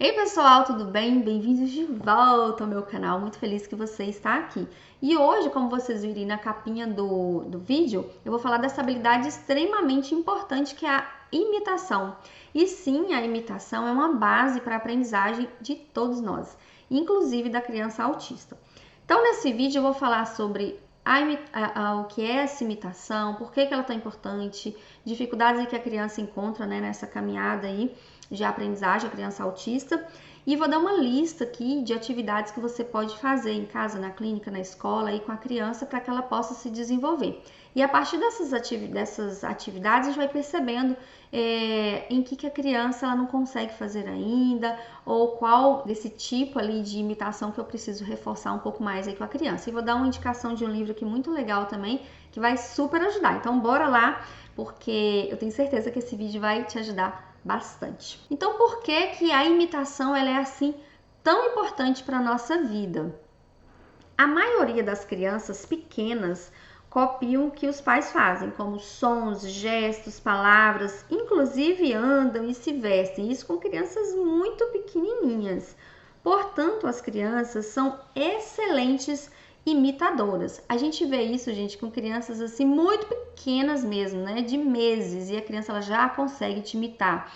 Ei pessoal, tudo bem? Bem-vindos de volta ao meu canal, muito feliz que você está aqui. E hoje, como vocês viram na capinha do vídeo, eu vou falar dessa habilidade extremamente importante que é a imitação. E sim, a imitação é uma base para a aprendizagem de todos nós, inclusive da criança autista. Então nesse vídeo eu vou falar sobre o que é essa imitação, por que ela é tão importante, dificuldades que a criança encontra, né, nessa caminhada aí de aprendizagem, a criança autista, e vou dar uma lista aqui de atividades que você pode fazer em casa, na clínica, na escola, aí com a criança, para que ela possa se desenvolver. E a partir dessas atividades, a gente vai percebendo em que a criança ela não consegue fazer ainda, ou qual desse tipo ali de imitação que eu preciso reforçar um pouco mais aí com a criança. E vou dar uma indicação de um livro aqui muito legal também, que vai super ajudar. Então, bora lá, porque eu tenho certeza que esse vídeo vai te ajudar bastante. Então, por que a imitação ela é assim tão importante para a nossa vida? A maioria das crianças pequenas copiam o que os pais fazem, como sons, gestos, palavras, inclusive andam e se vestem, isso com crianças muito pequenininhas. Portanto, as crianças são excelentes imitadoras. A gente vê isso, gente, com crianças assim muito pequenas mesmo, né, de meses, e a criança ela já consegue te imitar.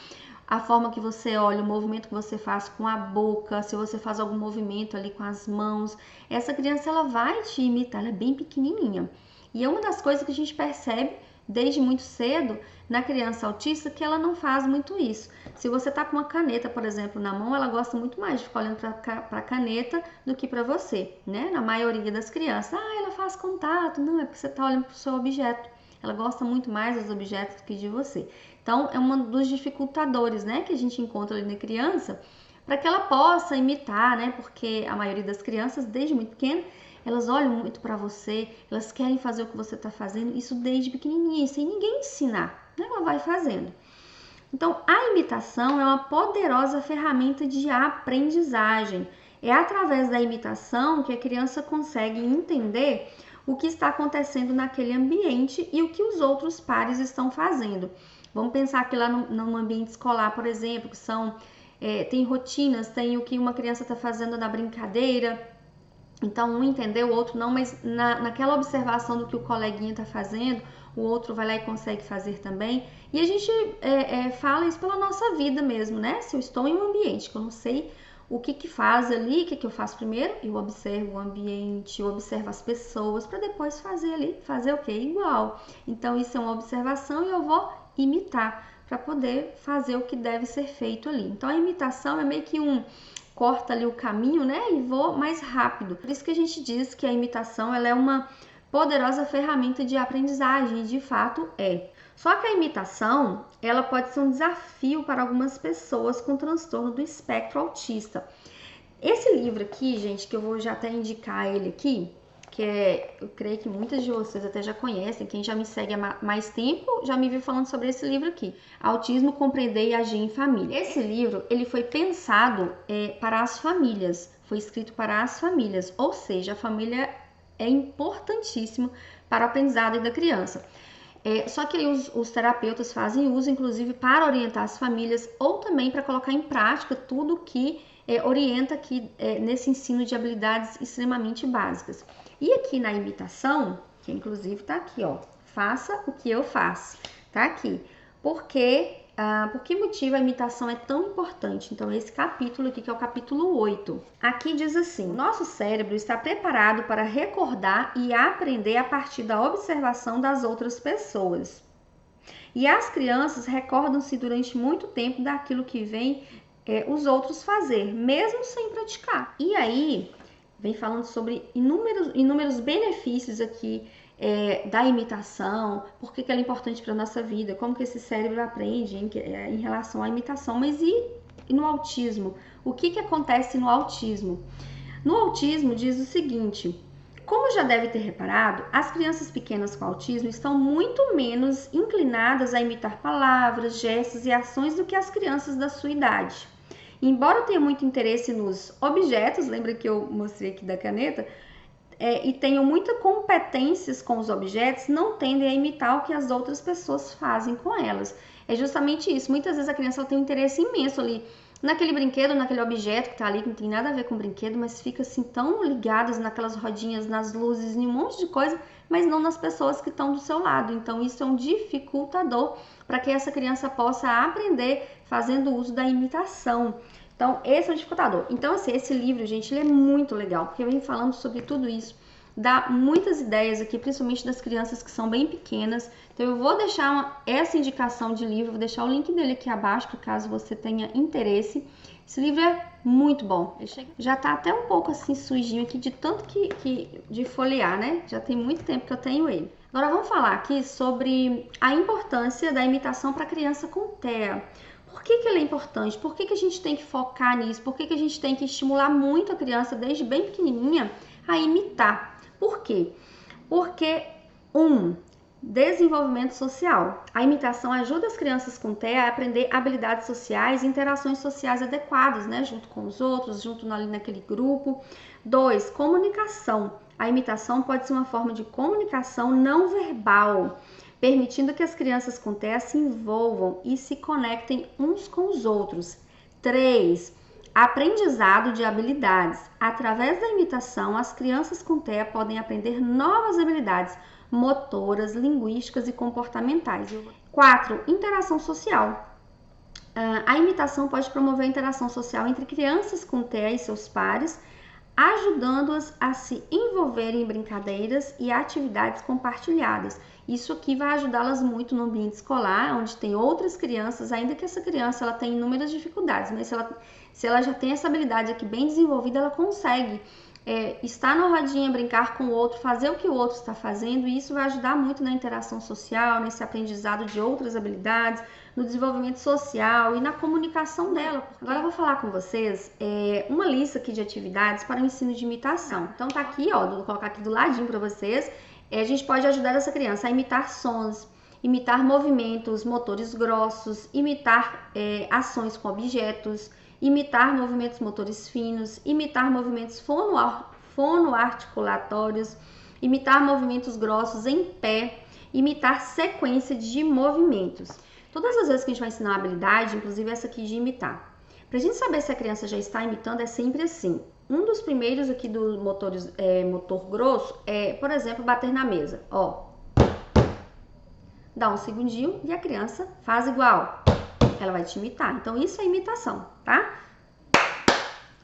A forma que você olha, o movimento que você faz com a boca, se você faz algum movimento ali com as mãos, essa criança ela vai te imitar, ela é bem pequenininha. E é uma das coisas que a gente percebe desde muito cedo na criança autista que ela não faz muito isso. Se você tá com uma caneta, por exemplo, na mão, ela gosta muito mais de ficar olhando para a caneta do que para você, né? Na maioria das crianças, ela faz contato, não, é porque você tá olhando para o seu objeto. Ela gosta muito mais dos objetos do que de você. Então, é um dos dificultadores, né, que a gente encontra ali na criança, para que ela possa imitar, né? Porque a maioria das crianças, desde muito pequena, elas olham muito para você, elas querem fazer o que você está fazendo, isso desde pequenininha, sem ninguém ensinar, né? Ela vai fazendo. Então, a imitação é uma poderosa ferramenta de aprendizagem. É através da imitação que a criança consegue entender o que está acontecendo naquele ambiente e o que os outros pares estão fazendo. Vamos pensar que lá no ambiente escolar, por exemplo, que tem rotinas, tem o que uma criança está fazendo na brincadeira, então um entendeu, o outro não, mas naquela observação do que o coleguinha está fazendo, o outro vai lá e consegue fazer também. E a gente fala isso pela nossa vida mesmo, né? Se eu estou em um ambiente que eu não sei o que faz ali, o que eu faço primeiro, eu observo o ambiente, eu observo as pessoas, para depois fazer o quê? Igual. Então isso é uma observação e eu vou imitar para poder fazer o que deve ser feito ali. Então a imitação é meio que corta ali o caminho, né, e vou mais rápido. Por isso que a gente diz que a imitação ela é uma poderosa ferramenta de aprendizagem, e de fato é. Só que a imitação, ela pode ser um desafio para algumas pessoas com transtorno do espectro autista. Esse livro aqui, gente, que eu vou já até indicar ele aqui, eu creio que muitas de vocês até já conhecem, quem já me segue há mais tempo já me viu falando sobre esse livro aqui, Autismo, Compreender e Agir em Família. Esse livro, ele foi pensado para as famílias, foi escrito para as famílias, ou seja, a família é importantíssimo para o aprendizado da criança. Só que aí os terapeutas fazem uso, inclusive, para orientar as famílias ou também para colocar em prática tudo que orienta aqui nesse ensino de habilidades extremamente básicas. E aqui na imitação, que inclusive tá aqui, ó, faça o que eu faço, tá aqui. Por que motivo a imitação é tão importante? Então, esse capítulo aqui, que é o capítulo 8. Aqui diz assim: nosso cérebro está preparado para recordar e aprender a partir da observação das outras pessoas. E as crianças recordam-se durante muito tempo daquilo que vem os outros fazer, mesmo sem praticar. E aí, vem falando sobre inúmeros benefícios aqui da imitação, por que ela é importante para a nossa vida, como que esse cérebro aprende em relação à imitação. Mas e no autismo? O que acontece no autismo? No autismo diz o seguinte: como já deve ter reparado, as crianças pequenas com autismo estão muito menos inclinadas a imitar palavras, gestos e ações do que as crianças da sua idade. Embora tenha muito interesse nos objetos, lembra que eu mostrei aqui da caneta, e tenham muitas competências com os objetos, não tendem a imitar o que as outras pessoas fazem com elas. É justamente isso. Muitas vezes a criança tem um interesse imenso ali naquele brinquedo, naquele objeto que tá ali, que não tem nada a ver com o brinquedo, mas fica assim tão ligadas naquelas rodinhas, nas luzes, em um monte de coisa, mas não nas pessoas que estão do seu lado. Então isso é um dificultador para que essa criança possa aprender fazendo uso da imitação. Então esse é o dificultador. Então assim, esse livro, gente, ele é muito legal, porque vem falando sobre tudo isso. Dá muitas ideias aqui, principalmente das crianças que são bem pequenas. Então eu vou deixar essa indicação de livro, vou deixar o link dele aqui abaixo, caso você tenha interesse. Esse livro é muito bom. Já tá até um pouco assim sujinho aqui, de tanto de folhear, né? Já tem muito tempo que eu tenho ele. Agora vamos falar aqui sobre a importância da imitação para criança com TEA. Por que ele é importante? Por que a gente tem que focar nisso? Por que a gente tem que estimular muito a criança, desde bem pequenininha, a imitar? Por quê? Porque, desenvolvimento social. A imitação ajuda as crianças com TEA a aprender habilidades sociais e interações sociais adequadas, né? Junto com os outros, junto ali naquele grupo. 2, comunicação. A imitação pode ser uma forma de comunicação não verbal, permitindo que as crianças com TEA se envolvam e se conectem uns com os outros. 3, aprendizado de habilidades. Através da imitação, as crianças com TEA podem aprender novas habilidades motoras, linguísticas e comportamentais. 4, interação social. A imitação pode promover a interação social entre crianças com TEA e seus pares, ajudando-as a se envolverem em brincadeiras e atividades compartilhadas. Isso aqui vai ajudá-las muito no ambiente escolar, onde tem outras crianças, ainda que essa criança ela tenha inúmeras dificuldades, mas se ela já tem essa habilidade aqui bem desenvolvida, ela consegue estar na rodinha, brincar com o outro, fazer o que o outro está fazendo, e isso vai ajudar muito na interação social, nesse aprendizado de outras habilidades, no desenvolvimento social e na comunicação dela. Agora eu vou falar com vocês uma lista aqui de atividades para o ensino de imitação. Então tá aqui, ó, vou colocar aqui do ladinho para vocês. A gente pode ajudar essa criança a imitar sons, imitar movimentos motores grossos, imitar ações com objetos, imitar movimentos motores finos, imitar movimentos fonoarticulatórios, imitar movimentos grossos em pé, imitar sequência de movimentos. Todas as vezes que a gente vai ensinar uma habilidade, inclusive essa aqui de imitar, para a gente saber se a criança já está imitando, é sempre assim. Um dos primeiros aqui do motor grosso é, por exemplo, bater na mesa. Ó, dá um segundinho e a criança faz igual. Ela vai te imitar. Então, isso é imitação, tá?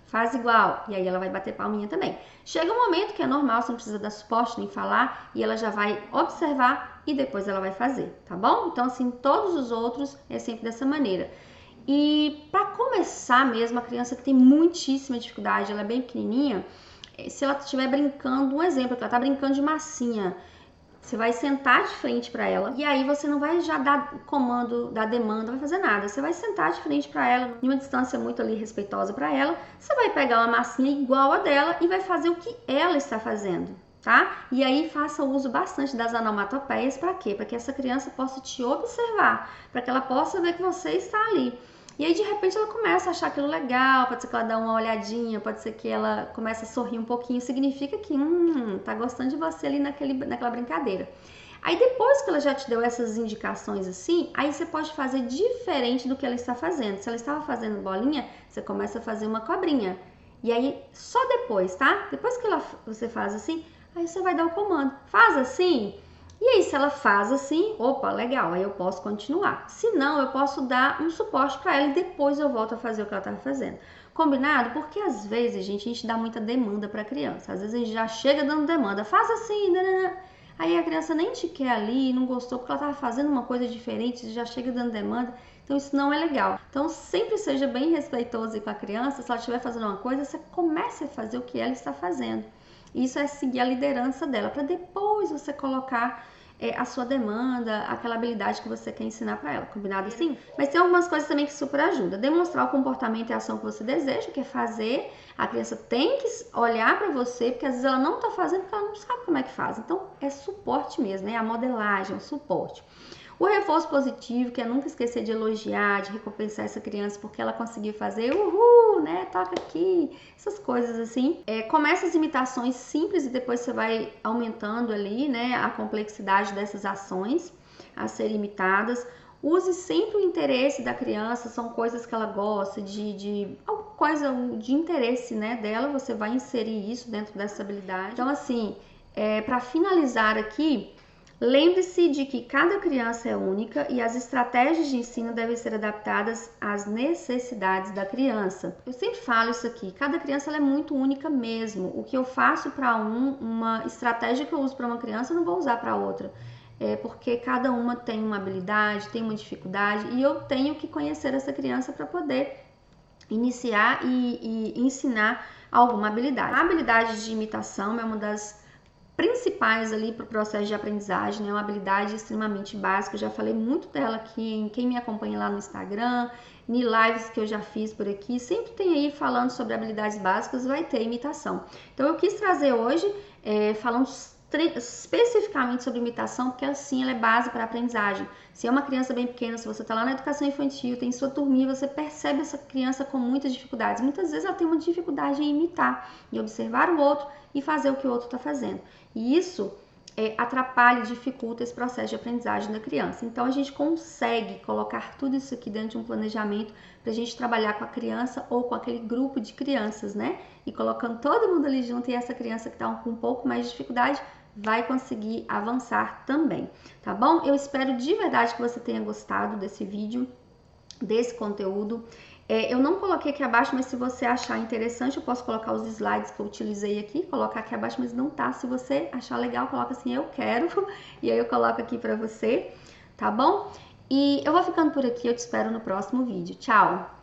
Faz igual. E aí ela vai bater palminha também. Chega um momento que é normal, você não precisa dar suporte nem falar, e ela já vai observar e depois ela vai fazer, tá bom? Então, assim, todos os outros é sempre dessa maneira. E para começar mesmo, a criança que tem muitíssima dificuldade, ela é bem pequenininha, se ela estiver brincando, um exemplo, que ela tá brincando de massinha, você vai sentar de frente para ela e aí você não vai já dar comando, dar demanda, não vai fazer nada. Você vai sentar de frente para ela, em uma distância muito ali respeitosa para ela. Você vai pegar uma massinha igual a dela e vai fazer o que ela está fazendo, tá? E aí faça uso bastante das onomatopeias. Para quê? Para que essa criança possa te observar, para que ela possa ver que você está ali. E aí, de repente, ela começa a achar aquilo legal, pode ser que ela dê uma olhadinha, pode ser que ela comece a sorrir um pouquinho, significa que, tá gostando de você ali naquela brincadeira. Aí, depois que ela já te deu essas indicações assim, aí você pode fazer diferente do que ela está fazendo. Se ela estava fazendo bolinha, você começa a fazer uma cobrinha. E aí, só depois, tá? Depois que você faz assim, aí você vai dar o comando. Faz assim. E aí, se ela faz assim, opa, legal, aí eu posso continuar. Se não, eu posso dar um suporte para ela e depois eu volto a fazer o que ela estava fazendo. Combinado? Porque às vezes, gente, a gente dá muita demanda para a criança. Às vezes a gente já chega dando demanda, faz assim, né? Aí a criança nem te quer ali, não gostou porque ela estava fazendo uma coisa diferente, já chega dando demanda. Então isso não é legal. Então sempre seja bem respeitoso com a criança. Se ela estiver fazendo uma coisa, você comece a fazer o que ela está fazendo. Isso é seguir a liderança dela, para depois você colocar a sua demanda, aquela habilidade que você quer ensinar para ela, combinado assim? Mas tem algumas coisas também que super ajudam. Demonstrar o comportamento e a ação que você deseja, que é fazer. A criança tem que olhar para você, porque às vezes ela não está fazendo porque ela não sabe como é que faz. Então é suporte mesmo, né? A modelagem, o suporte. O reforço positivo, que é nunca esquecer de elogiar, de recompensar essa criança porque ela conseguiu fazer, uhul, né, toca aqui, essas coisas assim. Começa as imitações simples e depois você vai aumentando ali, né, a complexidade dessas ações a serem imitadas. Use sempre o interesse da criança, são coisas que ela gosta, de alguma coisa de interesse, né, dela, você vai inserir isso dentro dessa habilidade. Então, assim, para finalizar aqui, lembre-se de que cada criança é única e as estratégias de ensino devem ser adaptadas às necessidades da criança. Eu sempre falo isso aqui, cada criança ela é muito única mesmo. O que eu faço para uma estratégia que eu uso para uma criança, eu não vou usar para outra. Porque cada uma tem uma habilidade, tem uma dificuldade e eu tenho que conhecer essa criança para poder iniciar e ensinar alguma habilidade. A habilidade de imitação é uma das principais ali para o processo de aprendizagem, é uma habilidade extremamente básica, eu já falei muito dela aqui em quem me acompanha lá no Instagram, em lives que eu já fiz por aqui, sempre tem aí falando sobre habilidades básicas, vai ter imitação. Então eu quis trazer hoje, falando especificamente sobre imitação, porque assim ela é base para a aprendizagem. Se é uma criança bem pequena, se você está lá na educação infantil, tem sua turminha, você percebe essa criança com muitas dificuldades. Muitas vezes ela tem uma dificuldade em imitar, em observar o outro e fazer o que o outro está fazendo. E isso atrapalha e dificulta esse processo de aprendizagem da criança. Então a gente consegue colocar tudo isso aqui dentro de um planejamento para a gente trabalhar com a criança ou com aquele grupo de crianças, né? E colocando todo mundo ali junto e essa criança que está com um pouco mais de dificuldade vai conseguir avançar também, tá bom? Eu espero de verdade que você tenha gostado desse vídeo, desse conteúdo. Eu não coloquei aqui abaixo, mas se você achar interessante, eu posso colocar os slides que eu utilizei aqui, colocar aqui abaixo, mas não tá. Se você achar legal, coloca assim, eu quero, e aí eu coloco aqui pra você, tá bom? E eu vou ficando por aqui, eu te espero no próximo vídeo. Tchau!